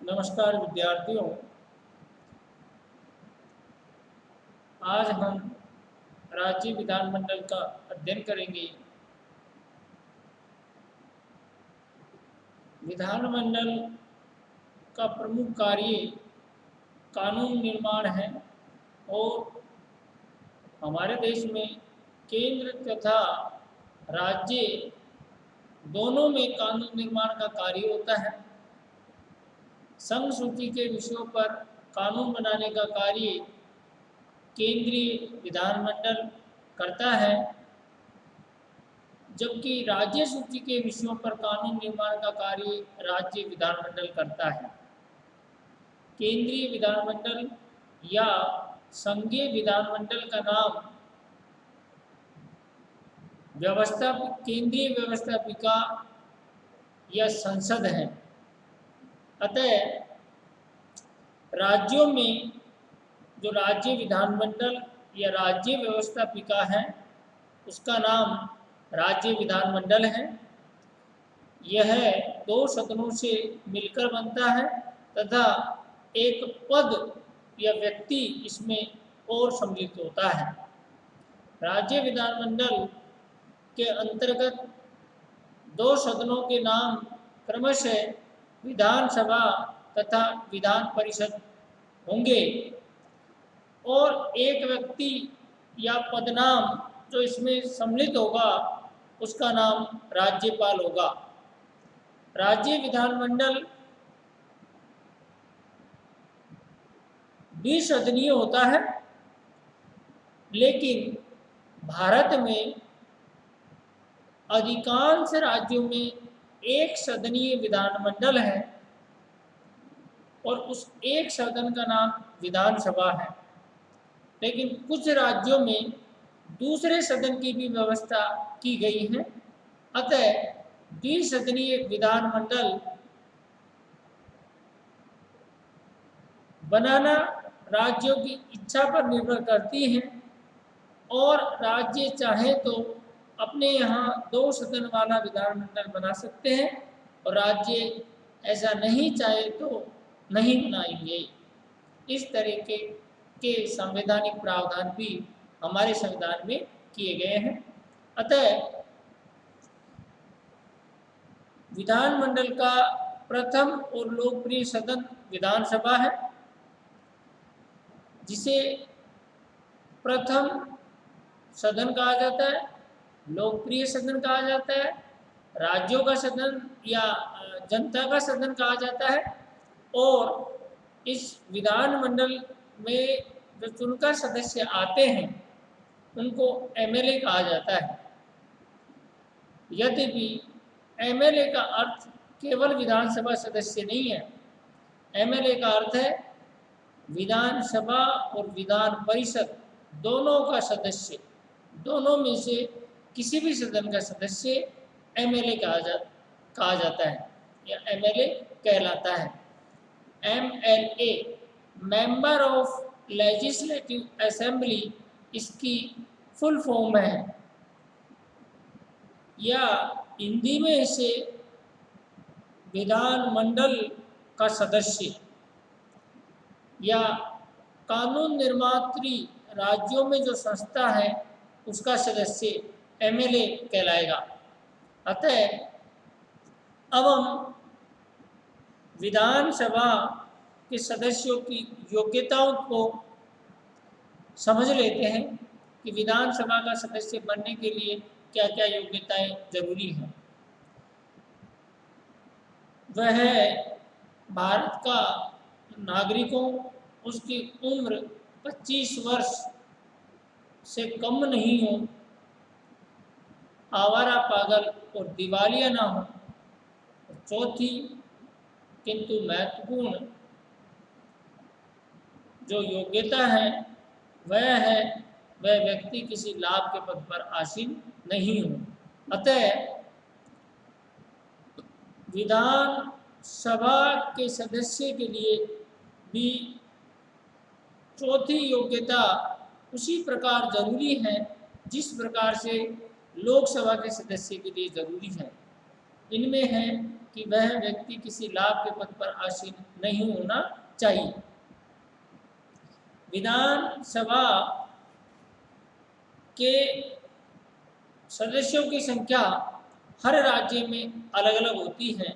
नमस्कार विद्यार्थियों। आज हम राज्य विधानमंडल का अध्ययन करेंगे। विधानमंडल का प्रमुख कार्य कानून निर्माण है और हमारे देश में केंद्र तथा राज्य दोनों में कानून निर्माण का कार्य होता है। संघ सूची के विषयों पर कानून बनाने का कार्य केंद्रीय विधानमंडल करता है, जबकि राज्य सूची के विषयों पर कानून निर्माण का कार्य राज्य विधानमंडल करता है। केंद्रीय विधानमंडल या संघीय विधानमंडल का नाम केंद्रीय व्यवस्थापिका या संसद है। अतः राज्यों में जो राज्य विधानमंडल या राज्य व्यवस्थापिका है उसका नाम राज्य विधानमंडल है। यह दो सदनों से मिलकर बनता है तथा एक पद या व्यक्ति इसमें और सम्मिलित होता है। राज्य विधानमंडल के अंतर्गत दो सदनों के नाम क्रमशः विधानसभा तथा विधान परिषद होंगे और एक व्यक्ति या पदनाम जो इसमें सम्मिलित होगा उसका नाम राज्यपाल होगा। राज्य विधानमंडल द्विसदनीय होता है, लेकिन भारत में अधिकांश राज्यों में एक सदनीय विधानमंडल है और उस एक सदन का नाम विधानसभा है। लेकिन कुछ राज्यों में दूसरे सदन की भी व्यवस्था की गई है। अतः द्विसदनीय विधानमंडल बनाना राज्यों की इच्छा पर निर्भर करती है और राज्य चाहे तो अपने यहाँ दो सदन वाला विधानमंडल बना सकते हैं और राज्य ऐसा नहीं चाहे तो नहीं बनाएंगे। इस तरीके के संवैधानिक प्रावधान भी हमारे संविधान में किए गए हैं। अतः विधानमंडल का प्रथम और लोकप्रिय सदन विधानसभा है, जिसे प्रथम सदन कहा जाता है, लोकप्रिय सदन कहा जाता है, राज्यों का सदन या जनता का सदन कहा जाता है। और इस विधानमंडल में जो चुनकर सदस्य आते हैं उनको एमएलए कहा जाता है। यद्यपि एमएलए का अर्थ केवल विधानसभा सदस्य नहीं है। एमएलए का अर्थ है विधानसभा और विधान परिषद दोनों का सदस्य, दोनों में से किसी भी सदन का सदस्य एमएलए कहा जाता है या एमएलए कहलाता है। MLA member of legislative assembly इसकी फुल फॉर्म है, या हिंदी में इसे विधानमंडल का सदस्य या कानून निर्मात्री राज्यों में जो संस्था है उसका सदस्य एमएलए कहलाएगा। अतः अब हम विधानसभा के सदस्यों की योग्यताओं को समझ लेते हैं कि विधानसभा का सदस्य बनने के लिए क्या क्या योग्यताएं जरूरी हैं। वह भारत का नागरिकों उसकी उम्र 25 वर्ष से कम नहीं हो, आवारा पागल और दिवालिया ना हो। चौथी किंतु महत्वपूर्ण जो योग्यता है वह व्यक्ति किसी लाभ के पद पर आसीन नहीं हो। अतः विधानसभा के सदस्य के लिए भी चौथी योग्यता उसी प्रकार जरूरी है जिस प्रकार से लोकसभा के सदस्य के लिए जरूरी है। इनमें है कि वह व्यक्ति किसी लाभ के पद पर आसीन नहीं होना चाहिए। विधानसभा के सदस्यों की संख्या हर राज्य में अलग अलग होती है।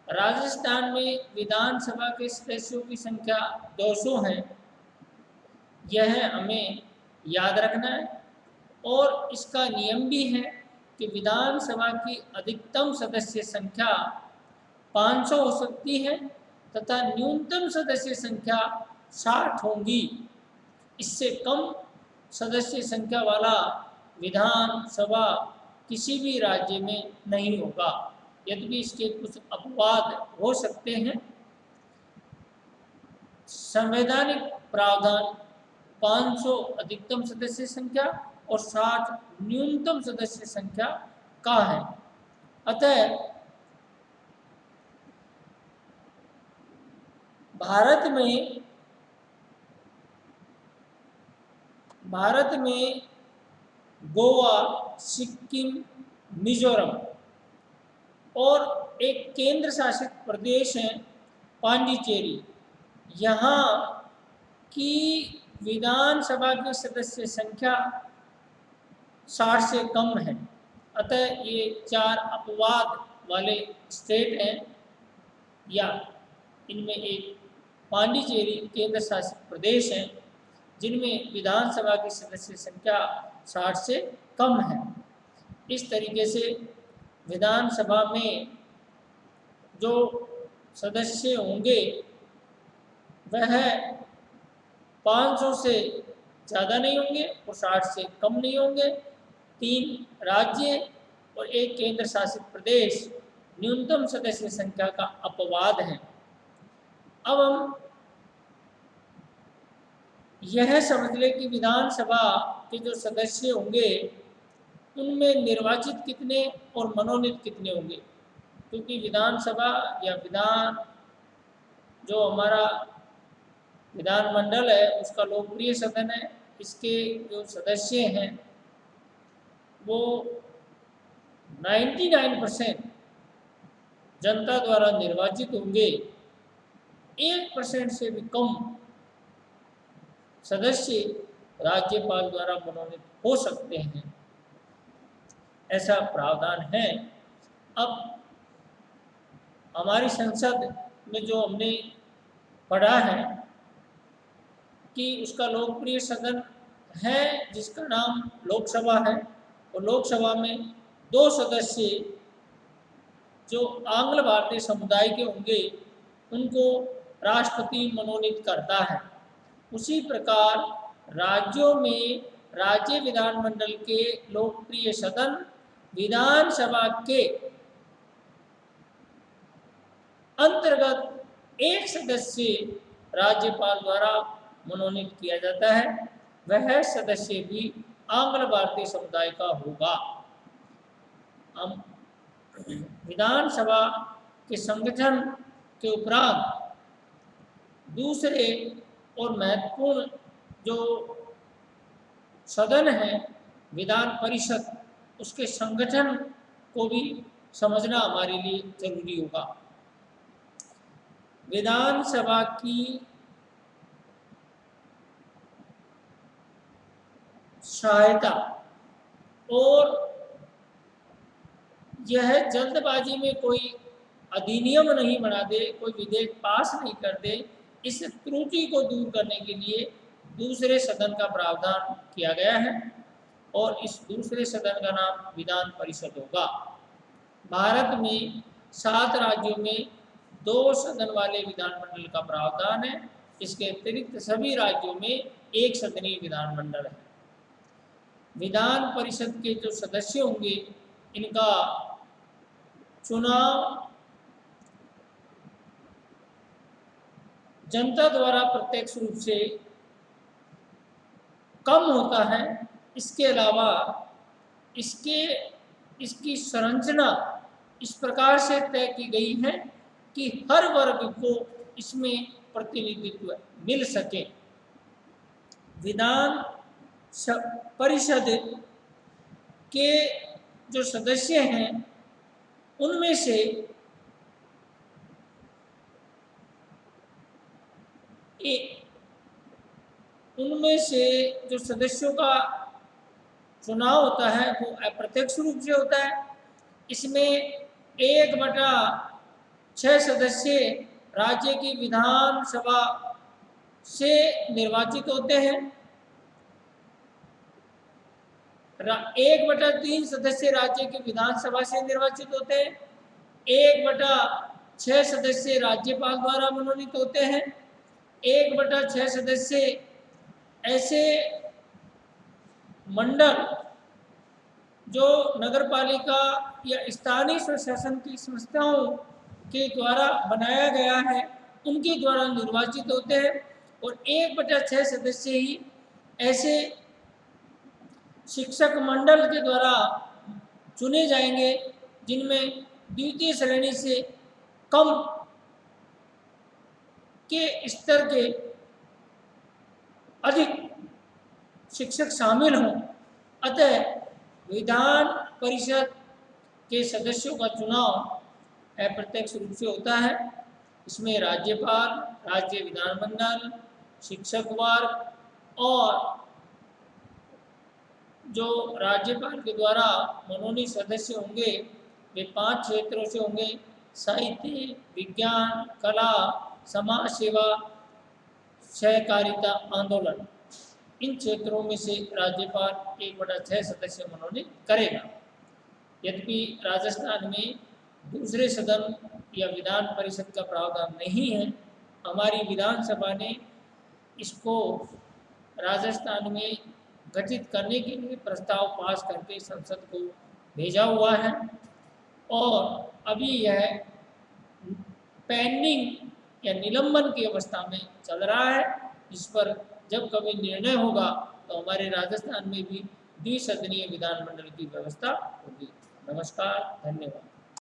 राजस्थान में विधानसभा के सदस्यों की संख्या 200 है। यह हमें याद रखना है। और इसका नियम भी है कि विधानसभा की अधिकतम सदस्य संख्या 500 हो सकती है तथा न्यूनतम सदस्य संख्या 60 होंगी। इससे कम सदस्य संख्या वाला विधानसभा किसी भी राज्य में नहीं होगा। यद्यपि इसके कुछ अपवाद हो सकते हैं। संवैधानिक प्रावधान 500 अधिकतम सदस्य संख्या और 60 न्यूनतम सदस्य संख्या का है। अतः भारत में गोवा, सिक्किम, मिजोरम और एक केंद्र शासित प्रदेश है पांडिचेरी। यहाँ की विधानसभा की सदस्य संख्या 60 से कम है। अतः ये 4 अपवाद वाले स्टेट हैं, या इनमें एक पांडिचेरी केंद्र शासित प्रदेश है जिनमें विधानसभा की सदस्य संख्या 60 से कम है। इस तरीके से विधानसभा में जो सदस्य होंगे वह 500 से ज़्यादा नहीं होंगे और 60 से कम नहीं होंगे। 3 राज्य और एक केंद्र शासित प्रदेश न्यूनतम सदस्य संख्या का अपवाद है। अब हम यह समझ लें कि विधानसभा के जो सदस्य होंगे उनमें निर्वाचित कितने और मनोनीत कितने होंगे, क्योंकि विधानसभा या विधान जो हमारा विधानमंडल है उसका लोकप्रिय सदन है। इसके जो सदस्य हैं वो 99% जनता द्वारा निर्वाचित होंगे। 1% से भी कम सदस्य राज्यपाल द्वारा मनोनीत हो सकते हैं, ऐसा प्रावधान है। अब हमारी संसद में जो हमने पढ़ा है कि उसका लोकप्रिय सदन है जिसका नाम लोकसभा है, और लोकसभा में 2 सदस्य जो आंग्ल भारतीय समुदाय के होंगे उनको राष्ट्रपति मनोनीत करता है। उसी प्रकार राज्यों में राज्य विधानमंडल के लोकप्रिय सदन विधानसभा के अंतर्गत एक सदस्य राज्यपाल द्वारा मनोनीत किया जाता है। वह सदस्य भी आंग्ल भारतीय समुदाय का होगा। हम विधानसभा के संगठन के उपरांत दूसरे और महत्वपूर्ण जो सदन है विधान परिषद, उसके संगठन को भी समझना हमारे लिए जरूरी होगा। विधानसभा की सहायता और यह जल्दबाजी में कोई अधिनियम नहीं बना दे, कोई विधेयक पास नहीं कर दे, इस त्रुटि को दूर करने के लिए दूसरे सदन का प्रावधान किया गया है और इस दूसरे सदन का नाम विधान परिषद होगा। भारत में 7 राज्यों में 2 सदन वाले विधानमंडल का प्रावधान है। इसके अतिरिक्त सभी राज्यों में एक सदनीय विधानमंडल है। विधान परिषद के जो सदस्य होंगे इनका चुनाव जनता द्वारा प्रत्यक्ष रूप से कम होता है। इसके अलावा इसकी संरचना इस प्रकार से तय की गई है कि हर वर्ग को इसमें प्रतिनिधित्व मिल सके। विधान परिषद के जो सदस्य हैं उनमें से जो सदस्यों का चुनाव होता है वो अप्रत्यक्ष रूप से होता है। इसमें 1/6 सदस्य राज्य की विधानसभा से निर्वाचित होते हैं। 1/3 सदस्य राज्य की विधानसभा से निर्वाचित होते हैं। 1/6 सदस्य राज्यपाल द्वारा मनोनीत होते हैं। 1/6 सदस्य ऐसे मंडल जो नगरपालिका या स्थानीय स्वशासन की संस्थाओं के द्वारा बनाया गया है उनके द्वारा निर्वाचित होते हैं। और 1/6 सदस्य ही ऐसे शिक्षक मंडल के द्वारा चुने जाएंगे जिनमें द्वितीय श्रेणी से कम के स्तर के अधिक शिक्षक शामिल हों। अतः विधान परिषद के सदस्यों का चुनाव अप्रत्यक्ष रूप से होता है। इसमें राज्यपाल, राज्य विधानमंडल, शिक्षक वर्ग और जो राज्यपाल के द्वारा मनोनीत सदस्य होंगे वे 5 क्षेत्रों से होंगे: साहित्य, विज्ञान, कला, समाज सेवा, सहकारिता, आंदोलन। इन क्षेत्रों में से राज्यपाल 1/6 सदस्य मनोनीत करेगा। यद्यपि राजस्थान में दूसरे सदन या विधान परिषद का प्रावधान नहीं है, हमारी विधानसभा ने इसको राजस्थान में गठित करने के लिए प्रस्ताव पास करके संसद को भेजा हुआ है और अभी यह पेंडिंग या निलंबन की अवस्था में चल रहा है। इस पर जब कभी निर्णय होगा तो हमारे राजस्थान में भी द्विसदनीय विधानमंडल की व्यवस्था होगी। नमस्कार, धन्यवाद।